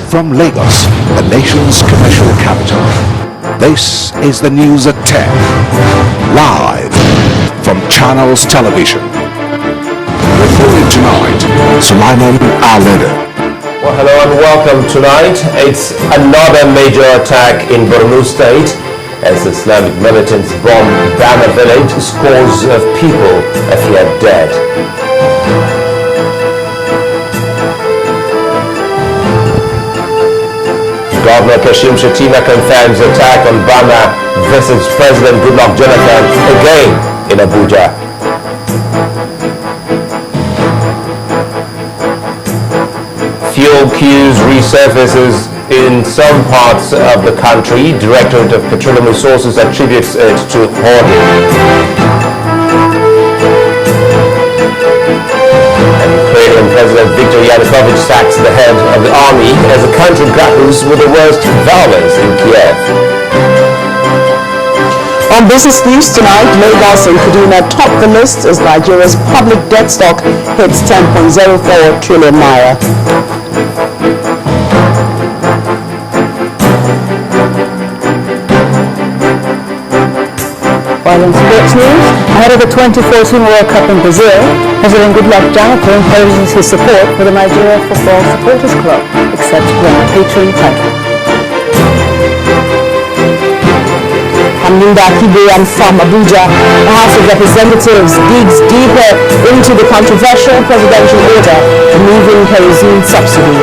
From Lagos, the nation's commercial capital, this is the news at 10, live from Channels Television. Reporting tonight, Sulaiman Alede. Well, hello and welcome tonight. It's another major attack in Borno State as Islamic militants bomb Bama village. Scores of people are here dead. Governor Kashim Shettima confirms attack on Bama, visits President Goodluck Jonathan again in Abuja. Fuel queues resurfaces in some parts of the country. Directorate of Petroleum Resources attributes it to hoarding. Ukrainian President Viktor Yanukovych sacks the head of the army as the country grapples with the worst violence in Kiev. On business news tonight, Lagos and Kaduna top the list as Nigeria's public debt stock hits 10.04 trillion naira. While in sports news, ahead of the 2014 World Cup in Brazil, President Goodluck Jonathan pledges his support for the Nigeria Football Supporters Club, except when the patron title. Hamlinda Kibuyan from Abuja, the House of Representatives digs deeper into the controversial presidential order removing kerosene subsidy.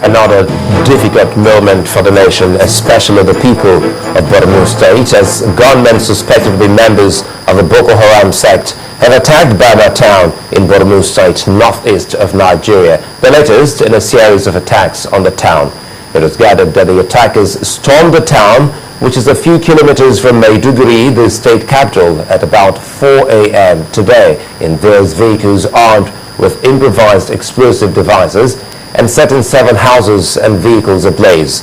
Another difficult moment for the nation, especially the people of Borno State, as gunmen suspected to be members of the Boko Haram sect have attacked Bama town in Borno State, northeast of Nigeria, the latest in a series of attacks on the town. It was gathered that the attackers stormed the town, which is a few kilometers from Maiduguri, the state capital, at about 4 a.m. today in various vehicles armed with improvised explosive devices and setting 7 houses and vehicles ablaze.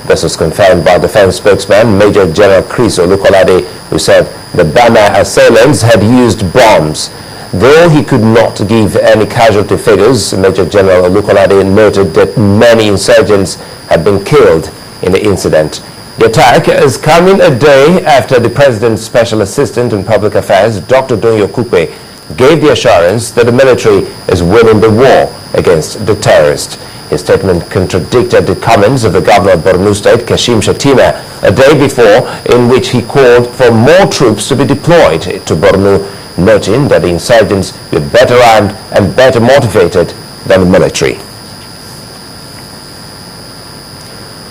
This was confirmed by Defense spokesman Major General Chris Olukolade, who said the Bama assailants had used bombs. Though he could not give any casualty figures, Major General Olukolade noted that many insurgents had been killed in the incident. The attack is coming a day after the President's Special Assistant on Public Affairs, Dr. Donyo Kupe, gave the assurance that the military is winning the war against the terrorists. His statement contradicted the comments of the governor of Borno State, Kashim Shettima, a day before, in which he called for more troops to be deployed to Borno, noting that the insurgents were better armed and better motivated than the military.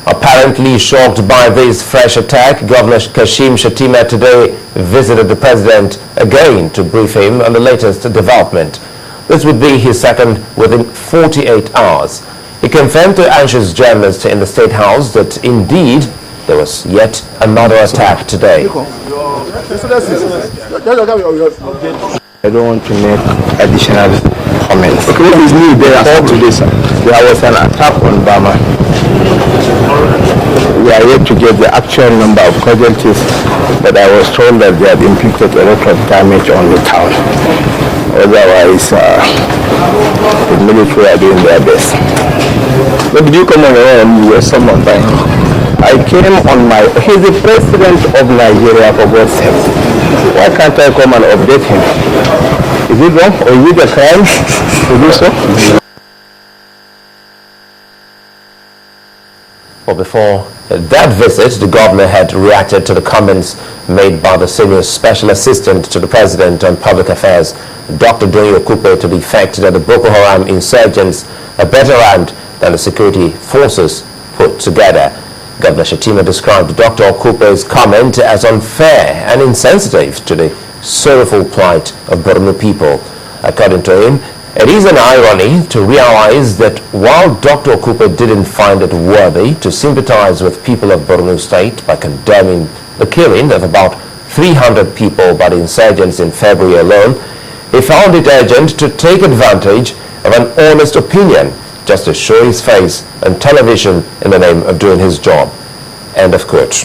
Apparently shocked by this fresh attack, Governor Kashim Shettima today visited the president again to brief him on the latest development. This would be his second within 48 hours. He confirmed to anxious journalists in the State House that indeed there was yet another attack today. I don't want to make additional comments. Okay, what is new there after today, sir? There was an attack on Bama. We are yet to get the actual number of casualties, but I was told that they have inflicted a lot of damage on the town. Otherwise, the military are doing their best. But did you come on your own? You were summoned by him. I came on my... He's the president of Nigeria, for God's sake. Why can't I come and update him? Is it wrong or is it a crime to do so? Well, before that visit, the governor had reacted to the comments made by the senior special assistant to the president on public affairs, Dr. Donyo Kupe, to the effect that the Boko Haram insurgents are better armed than the security forces put together. Governor Shettima described Dr. Okupe's comment as unfair and insensitive to the sorrowful plight of Borno people. According to him, it is an irony to realize that while Dr. Okupe didn't find it worthy to sympathize with people of Borno State by condemning the killing of about 300 people by the insurgents in February alone, he found it urgent to take advantage of an honest opinion just to show his face on television in the name of doing his job. End of quote.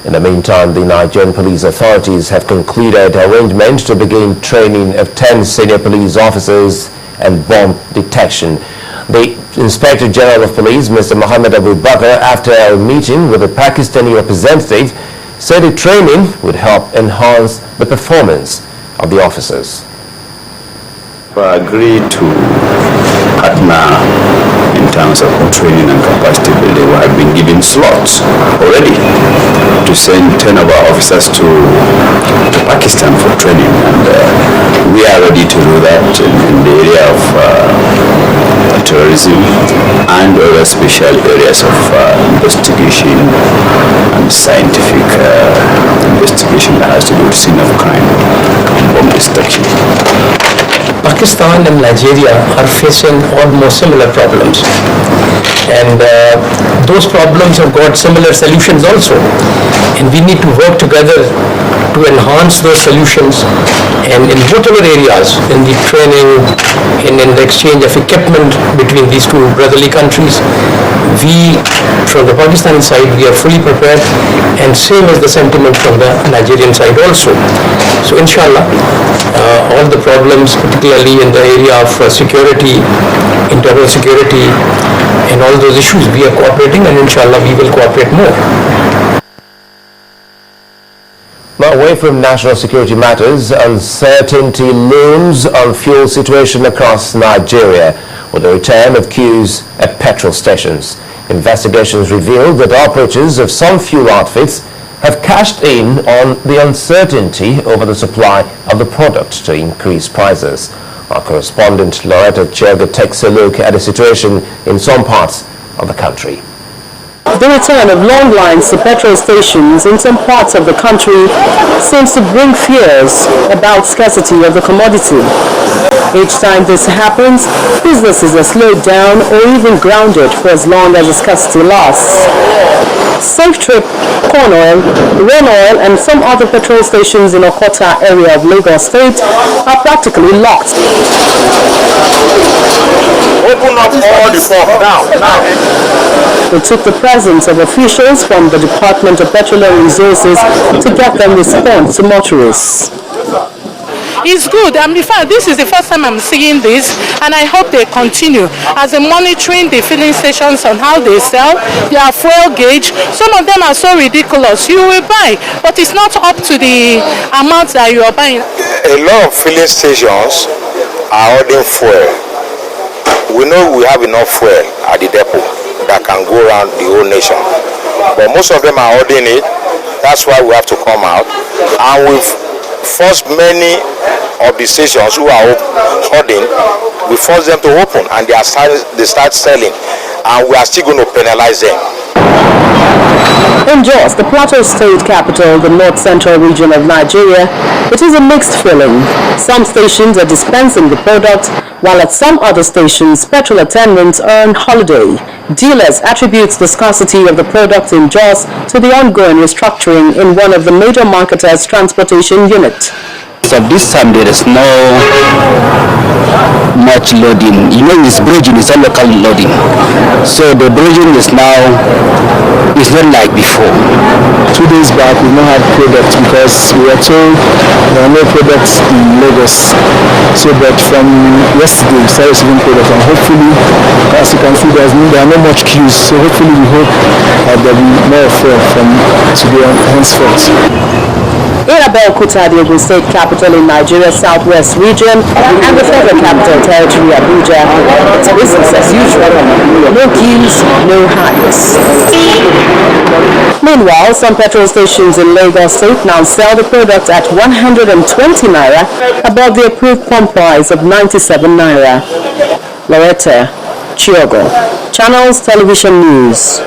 In the meantime, the Nigerian police authorities have concluded arrangements to begin training of 10 senior police officers and bomb detection. The Inspector General of Police, Mr. Mohammed Abu Bakr, after a meeting with a Pakistani representative, said the training would help enhance the performance of the officers. We agreed to partner in terms of training and capacity building. We have been given slots already to send 10 of our officers to Pakistan for training, and we are ready to do that in the area of terrorism and other special areas of investigation and scientific investigation that has to do with scene of crime and bomb detection. Pakistan and Nigeria are facing almost similar problems, and those problems have got similar solutions also, and we need to work together to enhance those solutions, and in whatever areas, in the training, in the exchange of equipment between these two brotherly countries, we from the Pakistani side, we are fully prepared, and same as the sentiment from the Nigerian side also. So inshallah, all the problems, particularly in the area of security, internal security, and all those issues, we are cooperating, and inshallah we will cooperate more. Now, away from national security matters, uncertainty looms on fuel situation across Nigeria with the return of queues at petrol stations. Investigations revealed that operators of some fuel outfits have cashed in on the uncertainty over the supply of the product to increase prices. Our correspondent Loretta Chioga takes a look at the situation in some parts of the country. The return of long lines to petrol stations in some parts of the country seems to bring fears about scarcity of the commodity. Each time this happens, businesses are slowed down or even grounded for as long as the scarcity lasts. Safe Trip, Corn Oil, Rain Oil and some other petrol stations in Okota area of Lagos State are practically locked. Open up all the pump now. They took the presence of officials from the Department of Petroleum Resources to get them response to motorists. It's good. In fact, this is the first time I'm seeing this, and I hope they continue as they're monitoring the filling stations on how they sell, their fuel gauge. Some of them are so ridiculous. You will buy, but it's not up to the amount that you are buying. A lot of filling stations are ordering fuel. We know we have enough fuel at the depot that can go around the whole nation, but most of them are ordering it. That's why we have to come out, and we've forced many of the stations who are holding, we force them to open, and they start selling, and we are still going to penalize them. In Jos, the Plateau State capital, the north central region of Nigeria, it is a mixed feeling. Some stations are dispensing the product, while at some other stations, petrol attendants are on holiday. Dealers attribute the scarcity of the product in Jos to the ongoing restructuring in one of the major marketers' transportation unit. So this time there is no much loading. You know, this bridging is a local loading. So the bridging is now, it's not like before. 2 days back we don't have products because we were told there are no products in Lagos. So but from yesterday we started receiving products, and hopefully, as you can see, there are no much queues. So hopefully we hope that there will be more from today and henceforth. In Abeokuta, the Ogun State capital in Nigeria's southwest region, and the federal capital territory, Abuja, it's business as usual. No queues, no hikes. Meanwhile, some petrol stations in Lagos State now sell the product at 120 naira above the approved pump price of 97 naira. Loretta Chiogo, Channels Television News.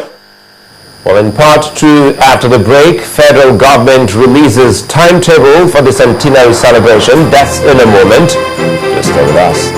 Well, in part 2, after the break, federal government releases timetable for the centenary celebration. That's in a moment. Just stay with us.